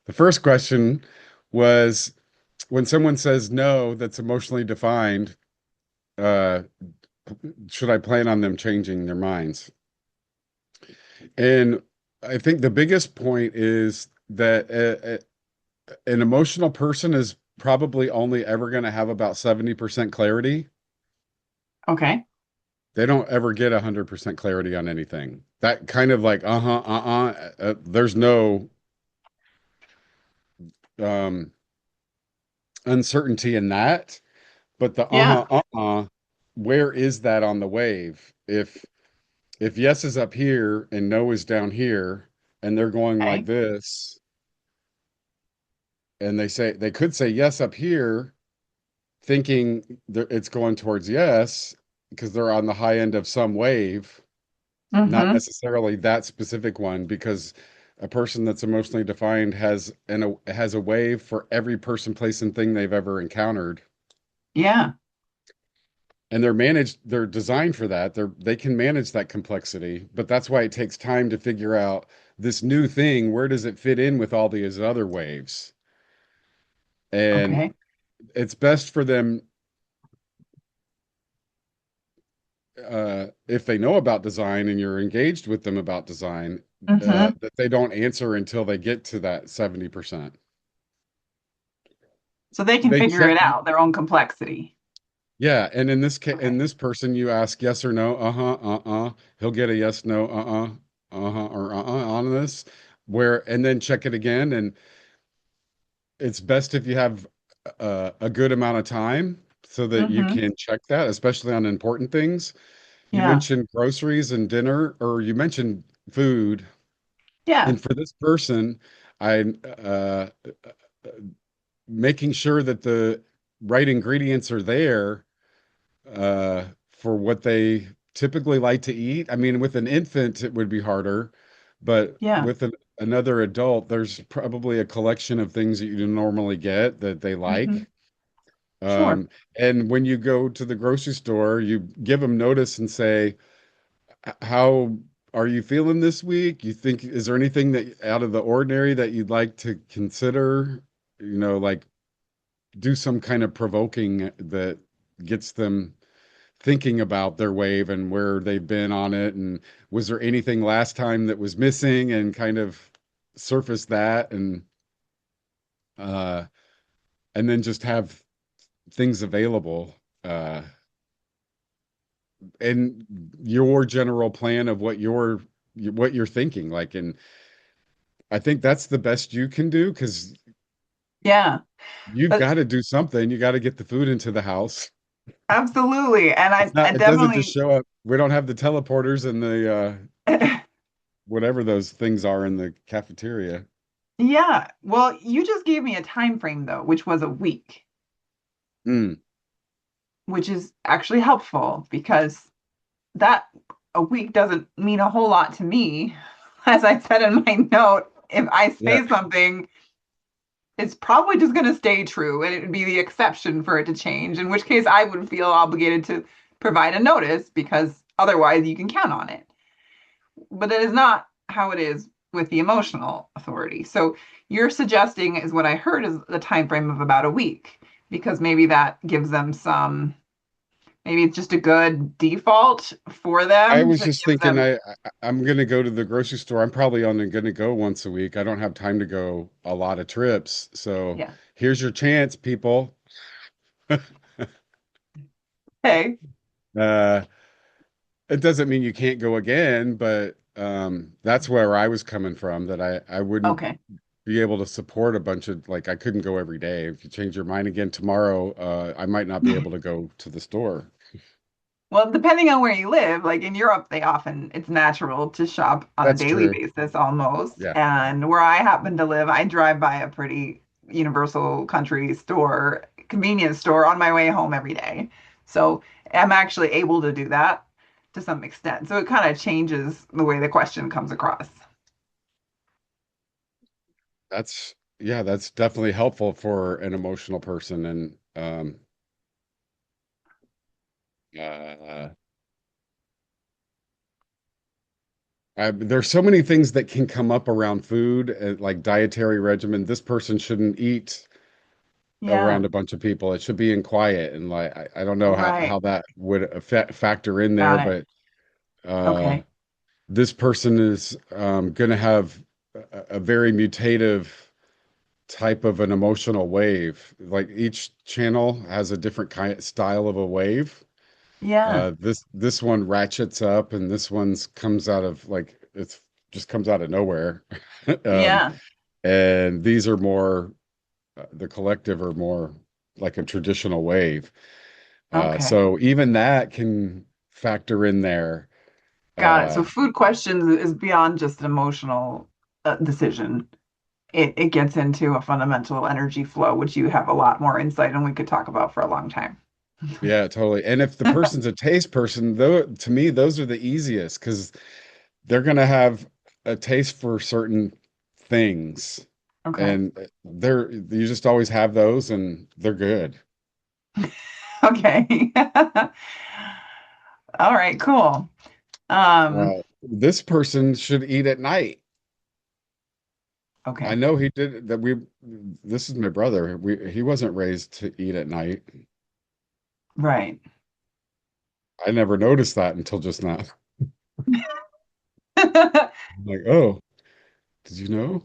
The first question was when someone says no, that's emotionally defined, uh, should I plan on them changing their minds? And I think the biggest point is that an emotional person is probably only ever going to have about 70% clarity. Okay. They don't ever get 100% clarity on anything. That kind of like, there's no um, uncertainty in that. But the Yeah. where is that on the wave? If yes is up here and no is down here, and they're going like Okay. this, and they could say yes up here, thinking it's going towards yes because they're on the high end of some wave, not Mm-hmm. necessarily that specific one, because a person that's emotionally defined has a wave for every person, place, and thing they've ever encountered. Yeah. And they're designed for that. They can manage that complexity, but that's why it takes time to figure out this new thing, where does it fit in with all these other waves? And Okay. it's best for them, if they know about design and you're engaged with them about design, Mm-hmm. that they don't answer until they get to that 70%. So they can They figure check, it out, their own complexity. yeah. And in this case, in Okay. this person, you ask yes or no, he'll get a yes, no, or on this, and then check it again. And it's best if you have a good amount of time so that you Mm-hmm. can check that, especially on important things. You Yeah. mentioned groceries and dinner, or you mentioned food. Yeah. And for this person, I making sure that the right ingredients are there for what they typically like to eat. I mean, with an infant, it would be harder, but Yeah. with another adult, there's probably a collection of things that you normally get that they Mm-hmm. like. Sure. Um, and when you go to the grocery store, you give them notice and say, how are you feeling this week? You think, is there anything that out of the ordinary that you'd like to consider? Like do some kind of provoking that gets them thinking about their wave and where they've been on it. And was there anything last time that was missing, and kind of surface that, uh, and then just have things available. Uh, and your general plan of what you're thinking like, and I think that's the best you can do, because Yeah. you've But got to do something. You got to get the food into the house. absolutely. And I It doesn't just definitely show up. We don't have the teleporters and the whatever those things are in the cafeteria. yeah. Well, you just gave me a time frame though, which was a week, Mm, which is actually helpful because that a week doesn't mean a whole lot to me. As I said in my note, if I yeah, say something, it's probably just going to stay true and it would be the exception for it to change, in which case I would feel obligated to provide a notice because otherwise you can count on it. But it is not how it is with the emotional authority. So you're suggesting is what I heard is the time frame of about a week because maybe that gives them some maybe it's just a good default for I them was to just give thinking, them I'm gonna go to the grocery store. I'm probably only gonna go once a week. I don't have time to go a lot of trips. So yeah. here's your chance, people. Hey. Uh, it doesn't mean you can't go again, but that's where I was coming from, that I wouldn't Okay. be able to support a bunch of, like, I couldn't go every day. If you change your mind again tomorrow, I might not be able to go to the store. Well, depending on where you live, like in Europe, they often it's natural to shop on a That's daily true. basis almost. Yeah. And where I happen to live, I drive by a pretty universal country store, convenience store on my way home every day. So I'm actually able to do that to some extent. So it kind of changes the way the question comes across. That's definitely helpful for an emotional person. And uh there's so many things that can come up around food, like dietary regimen. This person shouldn't eat Yeah, around a bunch of people. It should be in quiet. And like, I don't know how right. that would affect factor in there, Got it. but uh, Okay. this person is going to have a very mutative type of an emotional wave. Like each channel has a different kind style of a wave. Yeah. This one ratchets up, and this one's comes out of like it's just comes out of nowhere. um, Yeah. and these are more the collective are more like a traditional wave. Okay. So even that can factor in there. Got it. Uh, So food questions is beyond just an emotional decision. It gets into a fundamental energy flow, which you have a lot more insight and we could talk about for a long time. yeah, totally. And if the person's a taste person, though, to me, those are the easiest because they're going to have a taste for certain things, Okay. and you just always have those, and they're good. Okay. All right, cool. Um, This person should eat at night. I okay. know he did that. This is my brother. He wasn't raised to eat at night. Right. I never noticed that until just now. I I'm like, oh, did you know?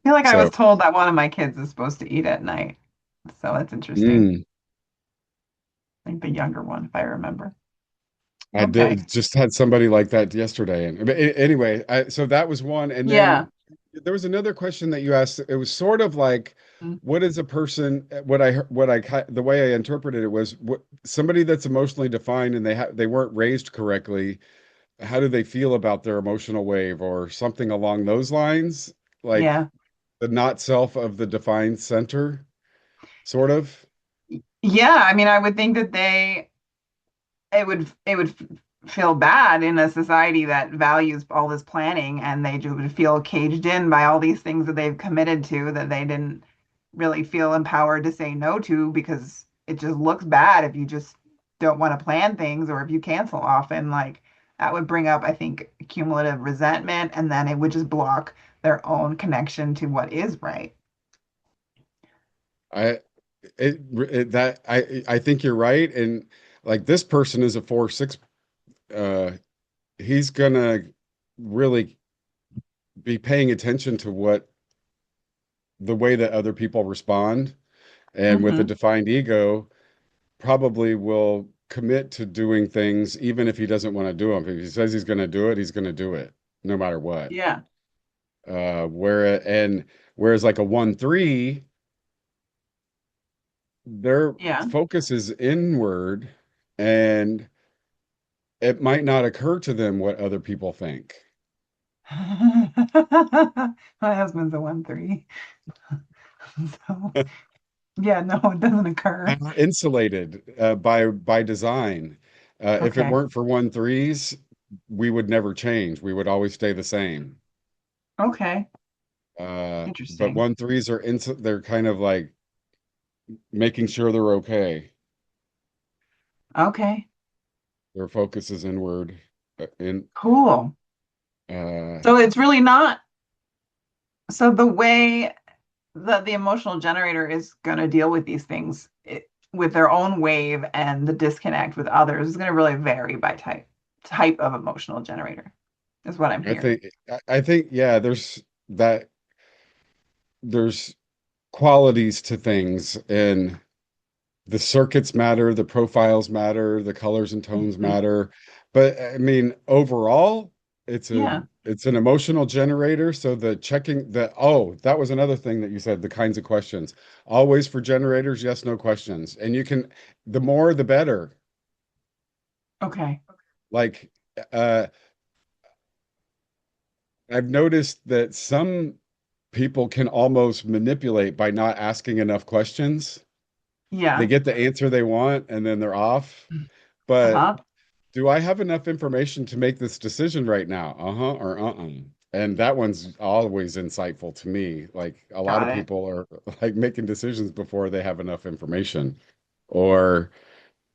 feel like I was So, told that one of my kids is supposed to eat at night. So that's interesting. mm, I think the younger one, if I remember. I Okay. did just had somebody like that yesterday. And but anyway, so that was one. And Yeah. then there was another question that you asked. It was sort of like, Mm, what is a person? The way I interpreted it was somebody that's emotionally defined and they weren't raised correctly. How do they feel about their emotional wave or something along those lines? Like yeah. the not self of the defined center, sort of. Yeah. I mean, I would think that it would feel bad in a society that values all this planning and they would feel caged in by all these things that they've committed to that they didn't really feel empowered to say no to because it just looks bad if you just don't want to plan things or if you cancel often. Like that would bring up, I think, cumulative resentment and then it would just block their own connection to what is right. I I think you're right. And like this person is a 4-6. uh he's gonna really be paying attention to what the way that other people respond, and with a Hmm. defined ego probably will commit to doing things even if he doesn't want to do them. If he says he's going to do it, he's going to do it no matter what. Yeah. Whereas like a 1-3, their Yeah. focus is inward, and it might not occur to them what other people think. My husband's a 1-3. So yeah, no, it doesn't occur. Insulated by design. If it Okay. weren't for 1-3s, we would never change. We would always stay the same. Okay. But Interesting. 1-3s they're kind of like making sure they're okay. Okay. Their focus is inward. In Cool. uh, So it's really not, so the way that the emotional generator is going to deal with these things with their own wave and the disconnect with others is going to really vary by type of emotional generator, is what I'm I hearing. think I think yeah, that there's qualities to things, and the circuits matter, the profiles matter, the colors and tones Mhm. matter. But I mean, overall, Yeah. it's an emotional generator. So the checking the oh, that was another thing that you said, the kinds of questions. Always for generators, yes, no questions. And you can the more the better. Okay. Like uh I've noticed that some people can almost manipulate by not asking enough questions. They Yeah. get the answer they want and then they're off. But Uh-huh. do I have enough information to make this decision right now? Uh-huh or uh-uh. And that one's always insightful to me. Like a lot Got of it. people are like making decisions before they have enough information. Or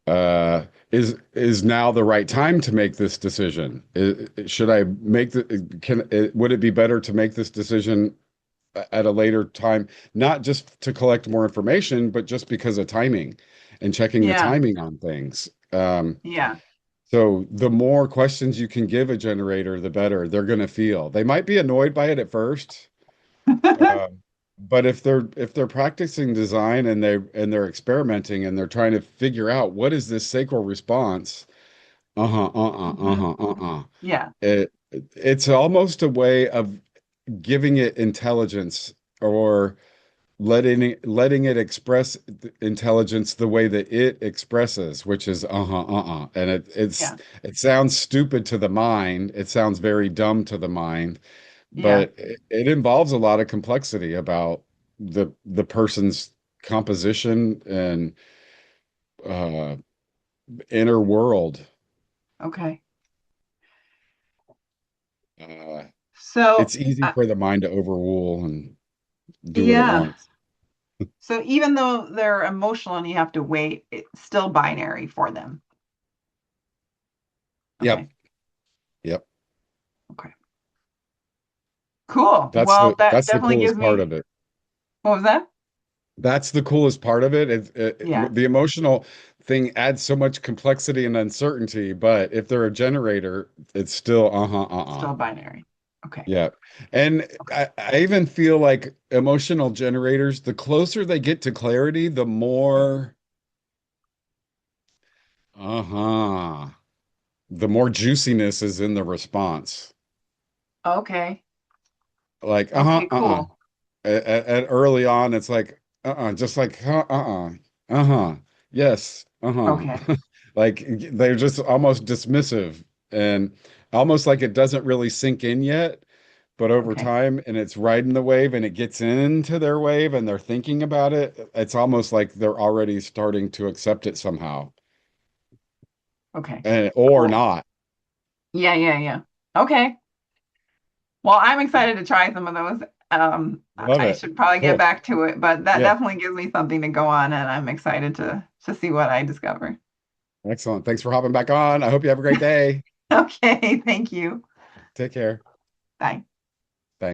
Uh, is now the right time to make this decision? Should I make would it be better to make this decision at a later time, not just to collect more information, but just because of timing and checking the Yeah. timing on things. Yeah. So the more questions you can give a generator, the better they're going to feel. They might be annoyed by it at first, uh, but if they're practicing design and they're experimenting and they're trying to figure out what is this sacral response, Hmm. uh-huh. Yeah. It's almost a way of giving it intelligence or letting it express intelligence the way that it expresses, which is and Yeah. it sounds stupid to the mind. It sounds very dumb to the mind, Yeah. but it involves a lot of complexity about the person's composition and uh, inner world. Okay. Uh, So, it's easy for the mind to overrule and do what it yeah. wants. So even though they're emotional and you have to wait, it's still binary for them. Yep, Okay. yep. Okay. Cool. Well, that That's the definitely gives coolest part me, of it. what was that? That's the coolest part of it. Yeah. The emotional thing adds so much complexity and uncertainty, but if they're a generator, it's still Still binary. Okay. Yeah. And Okay. I even feel like emotional generators, the closer they get to clarity, the more uh-huh, the more juiciness is in the response. Okay. Like, Okay, cool. At early on, it's like, just like, uh-huh, yes, Okay. Like they're just almost dismissive and almost like it doesn't really sink in yet, but over Okay. time, and it's riding the wave and it gets into their wave and they're thinking about it, it's almost like they're already starting to accept it somehow, Okay. and or Cool. not. Yeah, yeah, yeah. Okay. Well, I'm excited to try some of those. Love I it. should probably get Cool. back to it, but that Yeah. definitely gives me something to go on, and I'm excited to see what I discover. Excellent. Thanks for hopping back on. I hope you have a great day. Okay, thank you. Take care. Bye.